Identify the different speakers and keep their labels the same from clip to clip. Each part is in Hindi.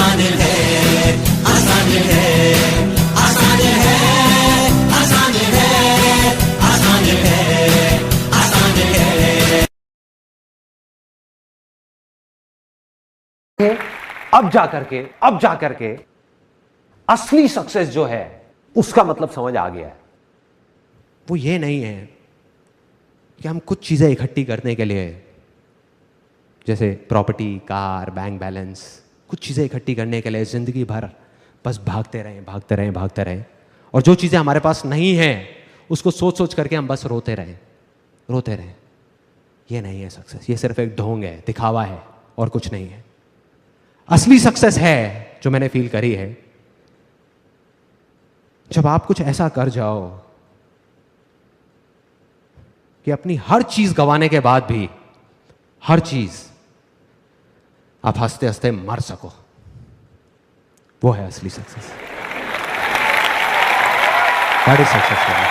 Speaker 1: आसान है, आसान है, आसान है, आसान है, आसान है, आसान है।
Speaker 2: अब जा करके असली सक्सेस जो है उसका मतलब समझ आ गया है। वो ये नहीं है कि हम कुछ चीजें इकट्ठी करने के लिए, जैसे प्रॉपर्टी, कार, बैंक बैलेंस, कुछ चीजें इकट्ठी करने के लिए जिंदगी भर बस भागते रहें, भागते रहें, भागते रहें, और जो चीजें हमारे पास नहीं हैं उसको सोच सोच करके हम बस रोते रहें, रोते रहें। ये नहीं है सक्सेस, ये सिर्फ एक ढोंग है, दिखावा है और कुछ नहीं है। असली सक्सेस है जो मैंने फील करी है, जब आप कुछ ऐसा कर जाओ कि अपनी हर चीज गंवाने के बाद भी, हर चीज, आप हंसते हंसते मर सको। वो है असली success. That is success for me.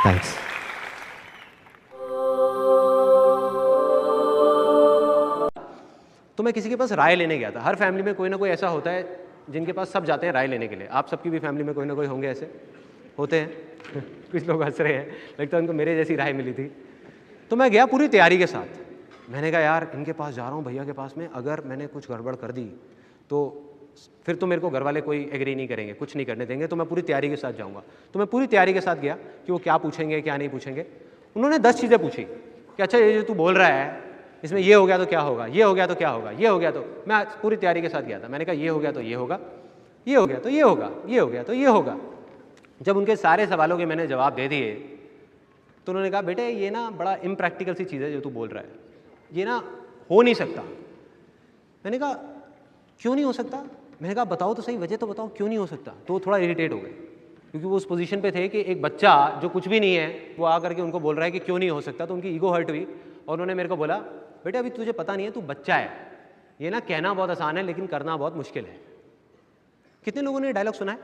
Speaker 2: Thanks. तो मैं किसी के पास राय लेने गया था। हर फैमिली में कोई ना कोई ऐसा होता है जिनके पास सब जाते हैं राय लेने के लिए। आप सबकी भी फैमिली में कोई ना कोई होंगे, ऐसे होते हैं। कुछ लोग हंस रहे हैं, लगता है उनको मेरे जैसी राय मिली थी। तो मैं गया पूरी तैयारी के साथ। मैंने कहा यार इनके पास जा रहा हूँ, भैया के पास में, अगर मैंने कुछ गड़बड़ कर दी तो फिर तो मेरे को घर वाले कोई एग्री नहीं करेंगे, कुछ नहीं करने देंगे, तो मैं पूरी तैयारी के साथ जाऊँगा। तो मैं पूरी तैयारी के साथ गया कि वो क्या पूछेंगे क्या नहीं पूछेंगे। उन्होंने 10 चीज़ें पूछी कि अच्छा ये जो तू बोल रहा है इसमें ये हो गया तो क्या होगा, ये हो गया तो क्या होगा, ये हो गया तो। मैं पूरी तैयारी के साथ गया था। मैंने कहा ये हो गया तो ये होगा, ये हो गया तो ये होगा, ये हो गया तो ये होगा। जब उनके सारे सवालों के मैंने जवाब दे दिए तो उन्होंने कहा बेटे ये ना बड़ा इम्प्रैक्टिकल सी चीज़ है जो तू बोल रहा है, ये ना हो नहीं सकता। मैंने कहा क्यों नहीं हो सकता? मैंने कहा बताओ तो सही, वजह तो बताओ क्यों नहीं हो सकता। तो वो थोड़ा इरिटेट हो गए, क्योंकि वो उस पोजीशन पे थे कि एक बच्चा जो कुछ भी नहीं है वो आकर के उनको बोल रहा है कि क्यों नहीं हो सकता। तो उनकी ईगो हर्ट हुई और उन्होंने मेरे को बोला बेटे अभी तुझे पता नहीं है, तू बच्चा है, ये ना कहना बहुत आसान है लेकिन करना बहुत मुश्किल है। कितने लोगों ने डायलॉग सुना है?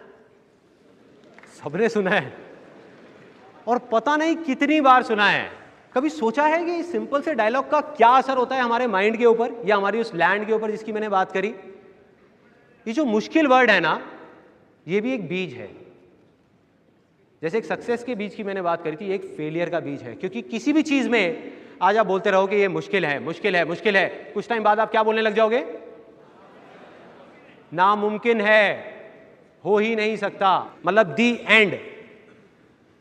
Speaker 2: सबने सुना है, और पता नहीं कितनी बार सुना है। कभी सोचा है कि इस सिंपल से डायलॉग का क्या असर होता है हमारे माइंड के ऊपर या हमारी उस लैंड के ऊपर जिसकी मैंने बात करी? ये जो मुश्किल वर्ड है ना, ये भी एक बीज है। जैसे एक सक्सेस के बीज की मैंने बात करी थी, एक फेलियर का बीज है। क्योंकि किसी भी चीज में आज आप बोलते रहो कि ये मुश्किल है, मुश्किल है, मुश्किल है, कुछ टाइम बाद आप क्या बोलने लग जाओगे? नामुमकिन है, हो ही नहीं सकता, मतलब दी एंड।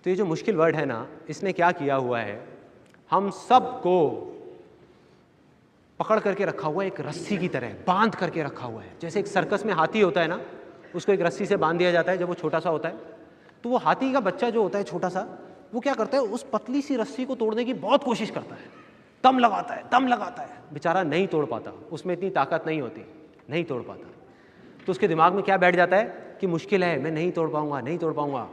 Speaker 2: तो ये जो मुश्किल वर्ड है ना, इसने क्या किया हुआ है, हम सबको पकड़ करके रखा हुआ है, एक रस्सी की तरह बांध करके रखा हुआ है। जैसे एक सर्कस में हाथी होता है ना, उसको एक रस्सी से बांध दिया जाता है जब वो छोटा सा होता है। तो वो हाथी का बच्चा जो होता है छोटा सा, वो क्या करता है, उस पतली सी रस्सी को तोड़ने की बहुत कोशिश करता है, दम लगाता है, दम लगाता है, बेचारा नहीं तोड़ पाता, उसमें इतनी ताकत नहीं होती, नहीं तोड़ पाता। तो उसके दिमाग में क्या बैठ जाता है कि मुश्किल है, मैं नहीं तोड़ पाऊंगा, नहीं तोड़ पाऊंगा।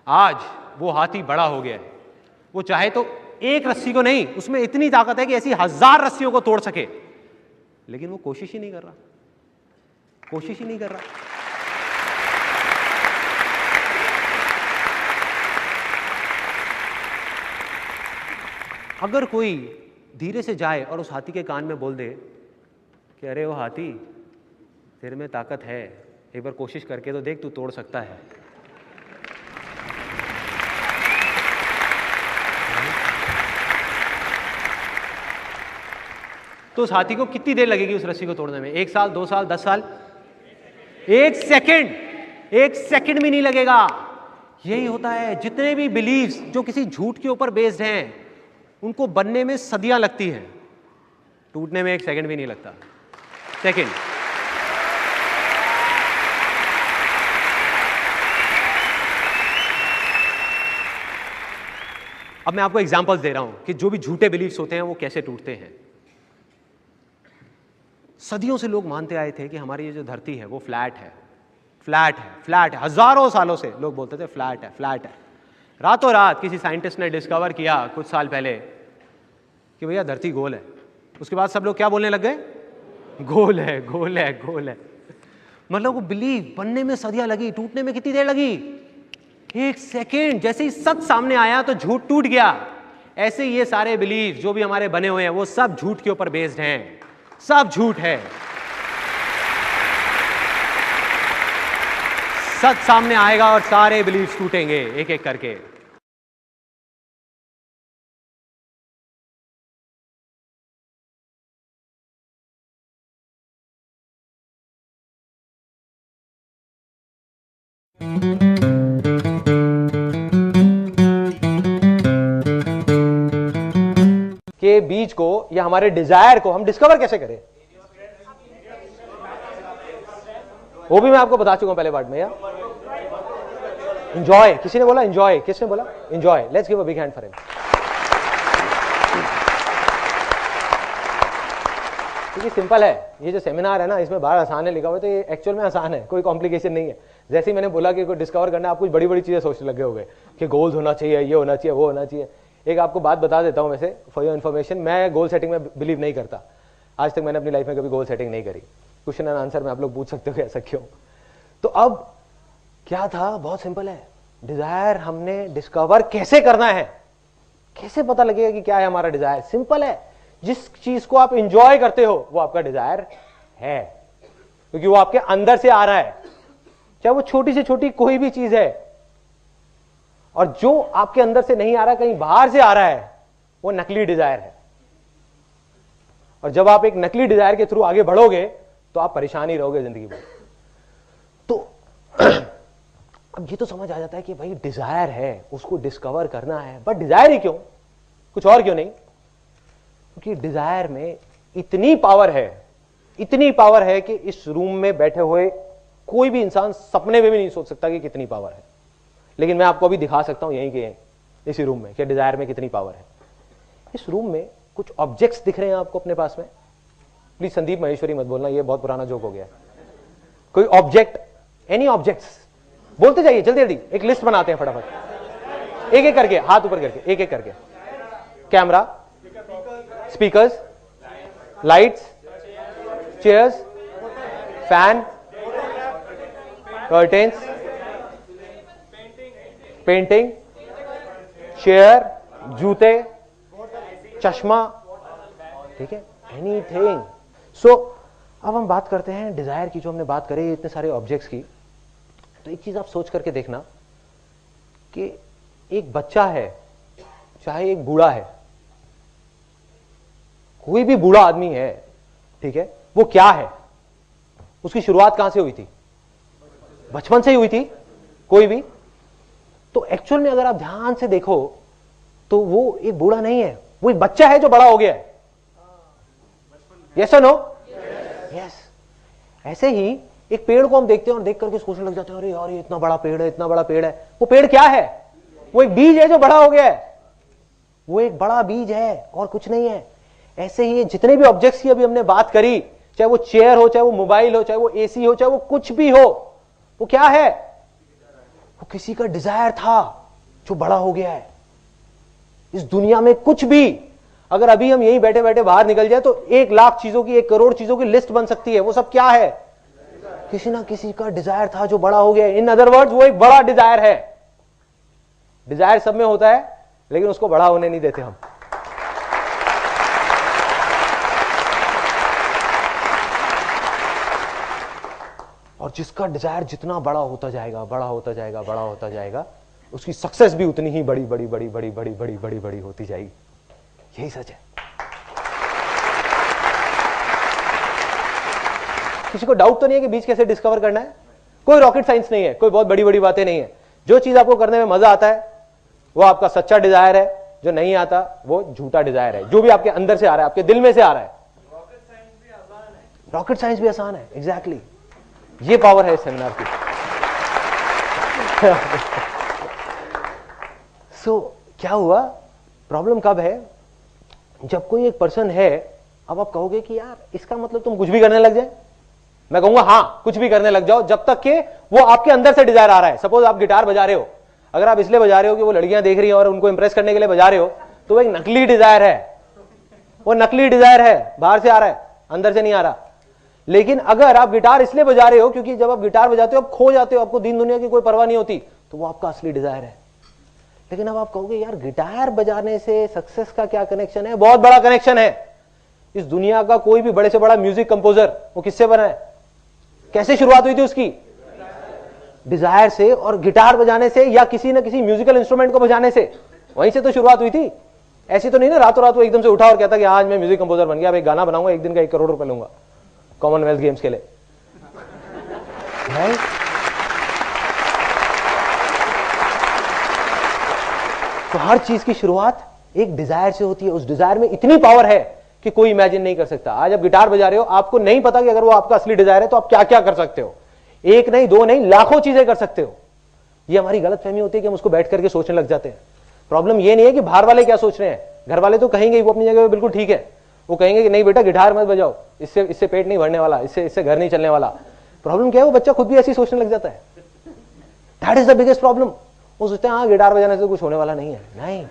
Speaker 2: आज वो हाथी बड़ा हो गया है, वो चाहे तो एक रस्सी को नहीं, उसमें इतनी ताकत है कि ऐसी 1000 रस्सियों को तोड़ सके, लेकिन वो कोशिश ही नहीं कर रहा, कोशिश ही नहीं कर रहा। अगर कोई धीरे से जाए और उस हाथी के कान में बोल दे कि अरे वो हाथी, तेरे में ताकत है, एक बार कोशिश करके तो देख, तू तोड़ सकता है। तो उस हाथी को कितनी देर लगेगी उस रस्सी को तोड़ने में? 1 साल, 2 साल, 10 साल? 1 सेकंड, 1 सेकंड भी नहीं लगेगा। यही होता है, जितने भी बिलीव्स जो किसी झूठ के ऊपर बेस्ड हैं, उनको बनने में सदियां लगती हैं, टूटने में 1 सेकंड भी नहीं लगता। सेकंड। अब मैं आपको एग्जांपल्स दे रहा हूं कि जो भी झूठे बिलीव्स होते हैं वो कैसे टूटते हैं। सदियों से लोग मानते आए थे कि हमारी ये जो धरती है वो फ्लैट है, फ्लैट है, फ्लैट है। हजारों सालों से लोग बोलते थे फ्लैट है, फ्लैट है। रातों रात किसी साइंटिस्ट ने डिस्कवर किया कुछ साल पहले कि भैया धरती गोल है। उसके बाद सब लोग क्या बोलने लग गए? गोल है, गोल है, गोल है। मतलब वो बिलीव बनने में सदियां लगी, टूटने में कितनी देर लगी? 1 सेकेंड। जैसे ही सच सामने आया तो झूठ टूट गया। ऐसे ये सारे बिलीव जो भी हमारे बने हुए हैं वो सब झूठ के ऊपर बेस्ड हैं, सब झूठ है। सच सामने आएगा और सारे बिलीव्स टूटेंगे एक एक करके। के बीज को या हमारे डिजायर को हम डिस्कवर कैसे करें, वो भी मैं आपको बता चुका हूं पहले पार्ट में। या एंजॉय, किसी ने बोला एंजॉय, किसने बोला enjoy? Let's give a big hand for him. क्योंकि सिंपल है, ये जो सेमिनार है ना, इसमें बाहर आसान है लिखा हुआ है, तो ये एक्चुअल में आसान है, कोई कॉम्प्लिकेशन नहीं है। जैसे ही मैंने बोला कि कोई डिस्कवर करना, आप कुछ बड़ी बड़ी चीजें सोचने लगे हो गए कि गोल्स होना चाहिए, ये होना चाहिए, वो होना चाहिए। एक आपको बात बता देता हूं वैसे फॉर योर इन्फॉर्मेशन, मैं गोल सेटिंग में बिलीव नहीं करता। आज तक मैंने अपनी लाइफ में कभी गोल सेटिंग नहीं करी। क्वेश्चन एंड आंसर में आप लोग पूछ सकते हो कि ऐसा क्यों। तो अब क्या था, बहुत सिंपल है, डिजायर हमने डिस्कवर कैसे करना है, कैसे पता लगेगा कि क्या है हमारा डिजायर? सिंपल है, जिस चीज को आप इंजॉय करते हो वो आपका डिजायर है, क्योंकि वो आपके अंदर से आ रहा है, चाहे वो छोटी से छोटी कोई भी चीज है। और जो आपके अंदर से नहीं आ रहा, कहीं बाहर से आ रहा है, वो नकली डिजायर है। और जब आप एक नकली डिजायर के थ्रू आगे बढ़ोगे तो आप परेशान ही रहोगे जिंदगी में। तो अब ये तो समझ आ जाता है कि भाई डिजायर है, उसको डिस्कवर करना है, बट डिजायर ही क्यों, कुछ और क्यों नहीं? क्योंकि डिजायर में इतनी पावर है, इतनी पावर है कि इस रूम में बैठे हुए कोई भी इंसान सपने में भी नहीं सोच सकता कि कितनी पावर है। लेकिन मैं आपको अभी दिखा सकता हूं यहीं के इसी रूम में कि डिजायर में कितनी पावर है। इस रूम में कुछ ऑब्जेक्ट्स दिख रहे हैं आपको अपने पास में? प्लीज संदीप महेश्वरी मत बोलना, ये बहुत पुराना जोक हो गया। कोई ऑब्जेक्ट, एनी ऑब्जेक्ट्स, बोलते जाइए जल्दी जल्दी, एक लिस्ट बनाते हैं फटाफट, एक एक करके, हाथ ऊपर करके, एक एक करके। Camera, speakers, lights, chairs, fan, curtains, painting, chair, जूते, चश्मा, ठीक है, एनीथिंग। सो अब हम बात करते हैं डिजायर की, जो हमने बात करी इतने सारे ऑब्जेक्ट्स की। तो एक चीज आप सोच करके देखना कि एक बच्चा है, चाहे एक बूढ़ा है, कोई भी बूढ़ा आदमी है, ठीक है, वो क्या है, उसकी शुरुआत कहां से हुई थी? बचपन से ही हुई थी, कोई भी। तो एक्चुअल में अगर आप ध्यान से देखो तो वो एक बूढ़ा नहीं है, वो एक बच्चा है जो बड़ा हो गया है। यस और नो? यस। ऐसे ही एक पेड़ को हम देखते हैं और देख करके सोचने लग जाते हैं, अरे यार ये इतना बड़ा पेड़ है, इतना बड़ा पेड़ है। वो पेड़ क्या है? वो एक बीज है जो बड़ा हो गया है, वो एक बड़ा बीज है और कुछ नहीं है। ऐसे ही जितने भी ऑब्जेक्ट्स की अभी हमने बात करी, चाहे वो चेयर हो, चाहे वो मोबाइल हो, चाहे वो एसी हो, चाहे वो कुछ भी हो, वो क्या है? वो किसी का डिजायर था जो बड़ा हो गया है। इस दुनिया में कुछ भी, अगर अभी हम यहीं बैठे बैठे बाहर निकल जाए तो 1,00,000 चीजों की, 1 करोड़ चीजों की लिस्ट बन सकती है। वो सब क्या है? किसी ना किसी का डिजायर था जो बड़ा हो गया। इन अदर वर्ड्स वो एक बड़ा डिजायर है। डिजायर सब में होता है, लेकिन उसको बड़ा होने नहीं देते हम। और जिसका डिजायर जितना बड़ा होता जाएगा, बड़ा होता जाएगा, बड़ा होता जाएगा, उसकी सक्सेस भी उतनी ही बड़ी बड़ी बड़ी बड़ी बड़ी बड़ी बड़ी बड़ी होती जाएगी। यही सच है। किसी को डाउट तो नहीं है कि बीज कैसे डिस्कवर करना है? कोई रॉकेट साइंस नहीं है, कोई बहुत बड़ी बड़ी बातें नहीं है। जो चीज आपको करने में मजा आता है वो आपका सच्चा डिजायर है, जो नहीं आता वो झूठा डिजायर है। जो भी आपके अंदर से आ रहा है, आपके दिल में से आ रहा है। रॉकेट साइंस भी आसान है, एग्जैक्टली। ये पावर है इस सेमिनार की। सो क्या हुआ, प्रॉब्लम कब है? जब कोई एक पर्सन है, अब आप कहोगे कि यार इसका मतलब तुम कुछ भी करने लग जाए। मैं कहूंगा हाँ, कुछ भी करने लग जाओ, जब तक कि वो आपके अंदर से डिजायर आ रहा है। सपोज आप गिटार बजा रहे हो, अगर आप इसलिए बजा रहे हो कि वो लड़कियां देख रही हैं और उनको इंप्रेस करने के लिए बजा रहे हो, तो वो एक नकली डिजायर है। वो नकली डिजायर है, बाहर से आ रहा है, अंदर से नहीं आ रहा। लेकिन अगर आप गिटार इसलिए बजा रहे हो क्योंकि जब आप गिटार बजाते हो आप खो जाते हो, आपको दीन दुनिया की कोई परवाह नहीं होती, तो वो आपका असली डिजायर है।
Speaker 3: लेकिन अब आप कहोगे यार गिटार बजाने से सक्सेस का क्या कनेक्शन है? बहुत बड़ा कनेक्शन है। इस दुनिया का कोई भी बड़े से बड़ा म्यूजिक कंपोजर वो किससे बना है? कैसे शुरुआत हुई थी उसकी? डिजायर से, और गिटार बजाने से या किसी ना किसी म्यूजिकल इंस्ट्रूमेंट को बजाने से, वहीं से तो शुरुआत हुई थी। ऐसी तो नहीं ना रातों रात वो एकदम से उठा और कहता कि आज मैं म्यूजिक कंपोजर बन गया, अब एक गाना बनाऊंगा, एक दिन का 1 करोड़ रुपए लूंगा कॉमनवेल्थ गेम्स के लिए। तो हर चीज की शुरुआत एक डिजायर से होती है। उस डिजायर में इतनी पावर है कि कोई इमेजिन नहीं कर सकता। आज आप गिटार बजा रहे हो, आपको नहीं पता कि अगर वो आपका असली डिजायर है तो आप क्या क्या कर सकते हो। एक नहीं, दो नहीं, लाखों चीजें कर सकते हो। ये हमारी गलतफहमी होती है कि हम उसको बैठ करके सोचने लग जाते हैं। प्रॉब्लम ये नहीं है कि बाहर वाले क्या सोच रहे हैं, घर वाले तो कहेंगे वो अपनी जगह पे बिल्कुल ठीक है, वो कहेंगे कि नहीं बेटा गिटार मत बजाओ, इससे पेट नहीं भरने वाला, इससे घर नहीं चलने वाला। प्रॉब्लम क्या है, वो बच्चा खुद भी ऐसी सोचने लग जाता है। That is the biggest problem. वो सोचते हैं हाँ गिटार बजाने से कुछ होने वाला नहीं है। नहीं,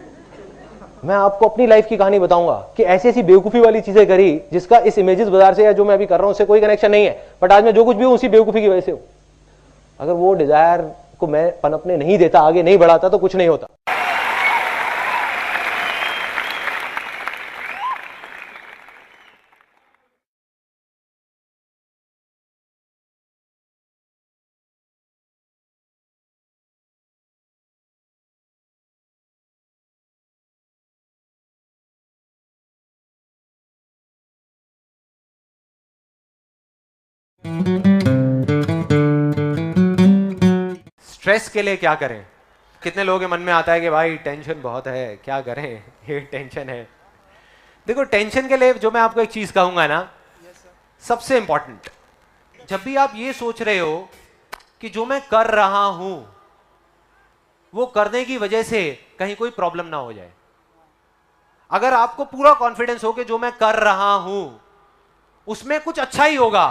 Speaker 3: मैं आपको अपनी लाइफ की कहानी बताऊंगा कि ऐसी ऐसी बेवकूफी वाली चीजें करी जिसका इस इमेजेस बाजार से या जो मैं अभी कर रहा हूं उससे कोई कनेक्शन नहीं है, बट आज मैं जो कुछ भी हूं उसी बेवकूफी की वजह से हूं। अगर वो डिजायर को मैं पनपने नहीं देता, आगे नहीं बढ़ाता, तो कुछ नहीं होता।
Speaker 2: स्ट्रेस के लिए क्या करें? कितने लोगों के मन में आता है कि भाई टेंशन बहुत है, क्या करें, ये टेंशन है। देखो टेंशन के लिए जो मैं आपको एक चीज कहूंगा ना, सबसे इंपॉर्टेंट, जब भी आप ये सोच रहे हो कि जो मैं कर रहा हूं वो करने की वजह से कहीं कोई प्रॉब्लम ना हो जाए। अगर आपको पूरा कॉन्फिडेंस हो कि जो मैं कर रहा हूं उसमें कुछ अच्छा ही होगा,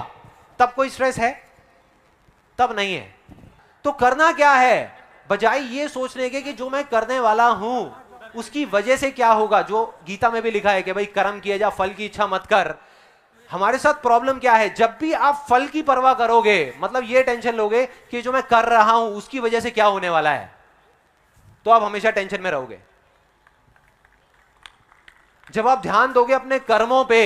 Speaker 2: तब कोई स्ट्रेस है, तब नहीं है। तो करना क्या है, बजाय ये सोचने के कि जो मैं करने वाला हूं उसकी वजह से क्या होगा, जो गीता में भी लिखा है कि भाई कर्म किए जा फल की इच्छा मत कर। हमारे साथ प्रॉब्लम क्या है, जब भी आप फल की परवाह करोगे, मतलब ये टेंशन लोगे कि जो मैं कर रहा हूं उसकी वजह से क्या होने वाला है, तो आप हमेशा टेंशन में रहोगे। जब आप ध्यान दोगे अपने कर्मों पे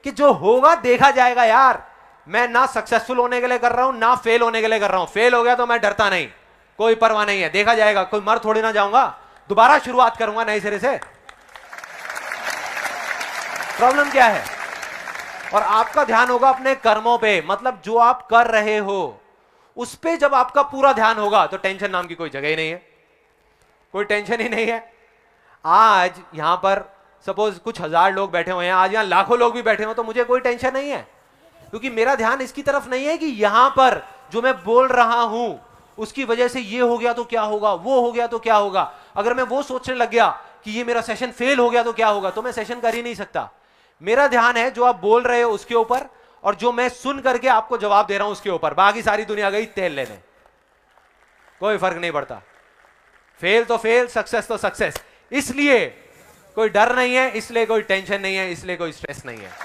Speaker 2: कि जो होगा देखा जाएगा यार, मैं ना सक्सेसफुल होने के लिए कर रहा हूं ना फेल होने के लिए कर रहा हूं, फेल हो गया तो मैं डरता नहीं, कोई परवाह नहीं है, देखा जाएगा, कोई मर थोड़ी ना जाऊंगा, दोबारा शुरुआत करूंगा नए सिरे से। प्रॉब्लम क्या है? और आपका ध्यान होगा अपने कर्मों पे, मतलब जो आप कर रहे हो उस पे जब आपका पूरा ध्यान होगा तो टेंशन नाम की कोई जगह ही नहीं है, कोई टेंशन ही नहीं है। आज यहां पर सपोज कुछ हजार लोग बैठे हुए हैं, आज यहां लाखों लोग भी बैठे हो, तो मुझे कोई टेंशन नहीं है, क्योंकि मेरा ध्यान इसकी तरफ नहीं है कि यहां पर जो मैं बोल रहा हूं उसकी वजह से ये हो गया तो क्या होगा, वो हो गया तो क्या होगा। अगर मैं वो सोचने लग गया कि ये मेरा सेशन फेल हो गया तो क्या होगा, तो मैं सेशन कर ही नहीं सकता। मेरा ध्यान है जो आप बोल रहे हो उसके ऊपर, और जो मैं सुन करके आपको जवाब दे रहा हूं उसके ऊपर। बाकी सारी दुनिया गई तेल लेने, कोई फर्क नहीं पड़ता। फेल तो फेल, सक्सेस तो सक्सेस। इसलिए कोई डर नहीं है, इसलिए कोई टेंशन नहीं है, इसलिए कोई स्ट्रेस नहीं है।